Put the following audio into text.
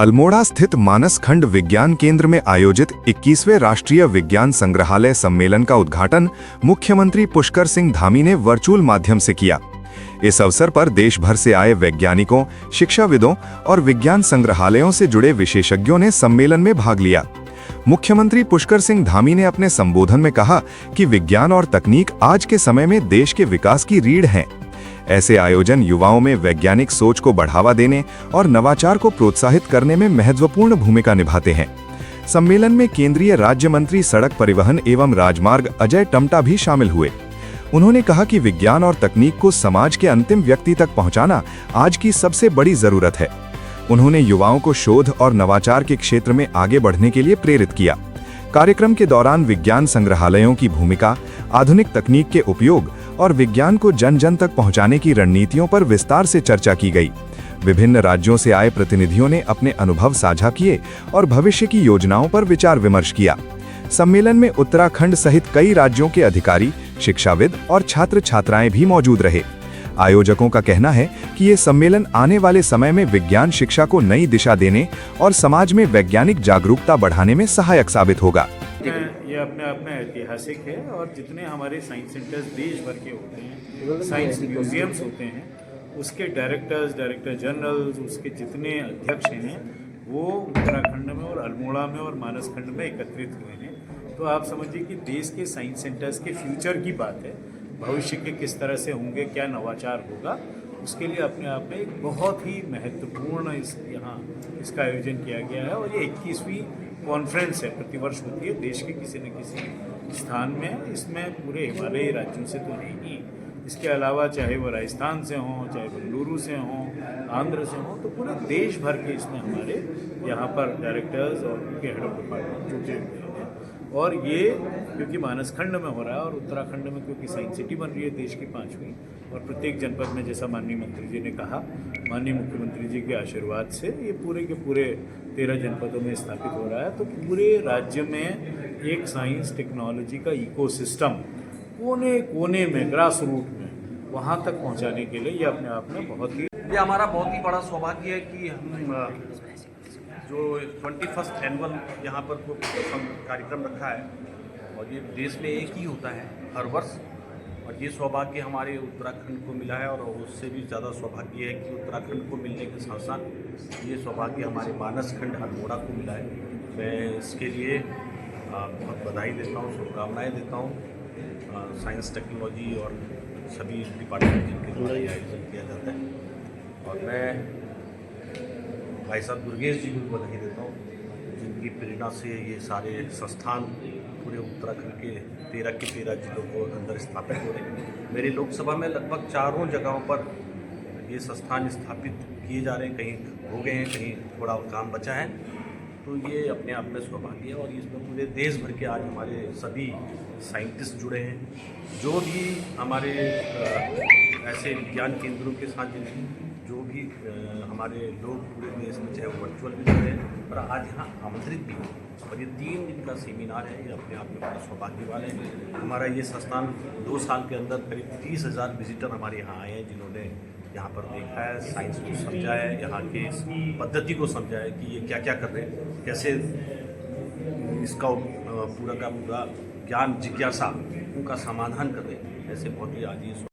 अल्मोड़ा स्थित मानस खंड विज्ञान केंद्र में आयोजित 21वें राष्ट्रीय विज्ञान संग्रहालय सम्मेलन का उद्घाटन मुख्यमंत्री पुष्कर सिंह धामी ने वर्चुअल माध्यम से किया। इस अवसर पर देश भर से आए वैज्ञानिकों, शिक्षाविदों और विज्ञान संग्रहालयों से जुड़े विशेषज्ञों ने सम्मेलन में भाग लिया। मुख्यमंत्री पुष्कर सिंह धामी ने अपने संबोधन में कहा कि विज्ञान और तकनीक आज के समय में देश के विकास की रीढ़ हैं। ऐसे आयोजन युवाओं में वैज्ञानिक सोच को बढ़ावा देने और नवाचार को प्रोत्साहित करने में महत्वपूर्ण भूमिका निभाते हैं। सम्मेलन में केंद्रीय राज्य मंत्री सड़क परिवहन एवं राजमार्ग अजय टमटा भी शामिल हुए। उन्होंने कहा कि विज्ञान और तकनीक को समाज के अंतिम व्यक्ति तक पहुंचाना आज की सबसे बड़ी जरूरत है। उन्होंने युवाओं को शोध और नवाचार के क्षेत्र में आगे बढ़ने के लिए प्रेरित किया। कार्यक्रम के दौरान विज्ञान संग्रहालयों की भूमिका, आधुनिक तकनीक के उपयोग और विज्ञान को जन जन तक पहुंचाने की रणनीतियों पर विस्तार से चर्चा की गई। विभिन्न राज्यों से आए प्रतिनिधियों ने अपने अनुभव साझा किए और भविष्य की योजनाओं पर विचार विमर्श किया। सम्मेलन में उत्तराखंड सहित कई राज्यों के अधिकारी, शिक्षाविद और छात्र छात्राएं भी मौजूद रहे। आयोजकों का कहना है कि ये सम्मेलन आने वाले समय में विज्ञान शिक्षा को नई दिशा देने और समाज में वैज्ञानिक जागरूकता बढ़ाने में सहायक साबित होगा। ये अपने आप में ऐतिहासिक है और जितने हमारे साइंस सेंटर्स देश भर के होते हैं, साइंस म्यूजियम्स होते हैं, उसके डायरेक्टर जनरल्स, उसके जितने अध्यक्ष हैं वो उत्तराखंड में और अल्मोड़ा में और मानस खंड में एकत्रित हुए हैं। तो आप समझिए कि देश के साइंस सेंटर्स के फ्यूचर की बात है, भविष्य के किस तरह से होंगे, क्या नवाचार होगा, उसके लिए अपने आप में एक बहुत ही महत्वपूर्ण इसका आयोजन किया गया है। और ये 21वीं कॉन्फ्रेंस है, प्रतिवर्ष होती है देश के किसी न किसी स्थान में। इसमें पूरे हिमालयी राज्यों से तो नहीं, इसके अलावा चाहे वो राजस्थान से हों, चाहे बेंगलुरु से हों, आंध्र से हों, तो पूरे देश भर के इसमें हमारे यहाँ पर डायरेक्टर्स और उनके हेड ऑफ डिपार्टमेंट जुटे हुए हैं। और ये क्योंकि मानसखंड में हो रहा है और उत्तराखंड में क्योंकि साइंस सिटी बन रही है देश की 5वीं, और प्रत्येक जनपद में, जैसा माननीय मंत्री जी ने कहा, माननीय मुख्यमंत्री जी के आशीर्वाद से ये पूरे के पूरे 13 जनपदों में स्थापित हो रहा है। तो पूरे राज्य में एक साइंस टेक्नोलॉजी का इकोसिस्टम कोने कोने में, ग्रास रूट में, वहाँ तक पहुँचाने के लिए ये अपने आप में बहुत ही, ये हमारा बहुत ही बड़ा सौभाग्य है कि हम जो 21st एनुअल यहाँ पर कार्यक्रम रखा है, और ये देश में एक ही होता है हर वर्ष, और ये सौभाग्य हमारे उत्तराखंड को मिला है। और उससे भी ज़्यादा सौभाग्य है कि उत्तराखंड को मिलने के साथ साथ ये सौभाग्य हमारे मानस खंड अल्मोड़ा को मिला है। मैं इसके लिए बहुत बधाई देता हूँ, शुभकामनाएँ देता हूँ साइंस टेक्नोलॉजी और सभी डिपार्टमेंट जिनके द्वारा ये आयोजन किया जाता है। और मैं भाई साहब दुर्गेश जी को बधाई देता हूँ, जिनकी प्रेरणा से ये सारे संस्थान पूरे उत्तराखंड के 13 जिलों को अंदर स्थापित हो रहे हैं। मेरी लोकसभा में लगभग 4 जगहों पर ये संस्थान स्थापित किए जा रहे हैं, कहीं हो गए हैं, कहीं थोड़ा काम बचा है। तो ये अपने आप में सौभाग्य है। और इसमें पूरे देश भर के आज हमारे सभी साइंटिस्ट जुड़े हैं, जो भी हमारे ऐसे विज्ञान केंद्रों के साथ जो भी हमारे लोग पूरे देश में, चाहे वो वर्चुअल भी जुड़े हैं और आज यहाँ आमंत्रित भी हैं। और ये 3 दिन का सेमिनार है, ये अपने आप में बड़ा सौभाग्य वाला है। हमारा ये संस्थान 2 साल के अंदर करीब 30,000 विजिटर हमारे यहाँ आए हैं, जिन्होंने यहाँ पर देखा है, साइंस को समझा है, यहाँ के पद्धति को समझा है कि ये क्या क्या कर रहे हैं, कैसे इसका पूरा का पूरा ज्ञान जिज्ञासा उनका समाधान कर रहे हैं। ऐसे बहुत ही आज ये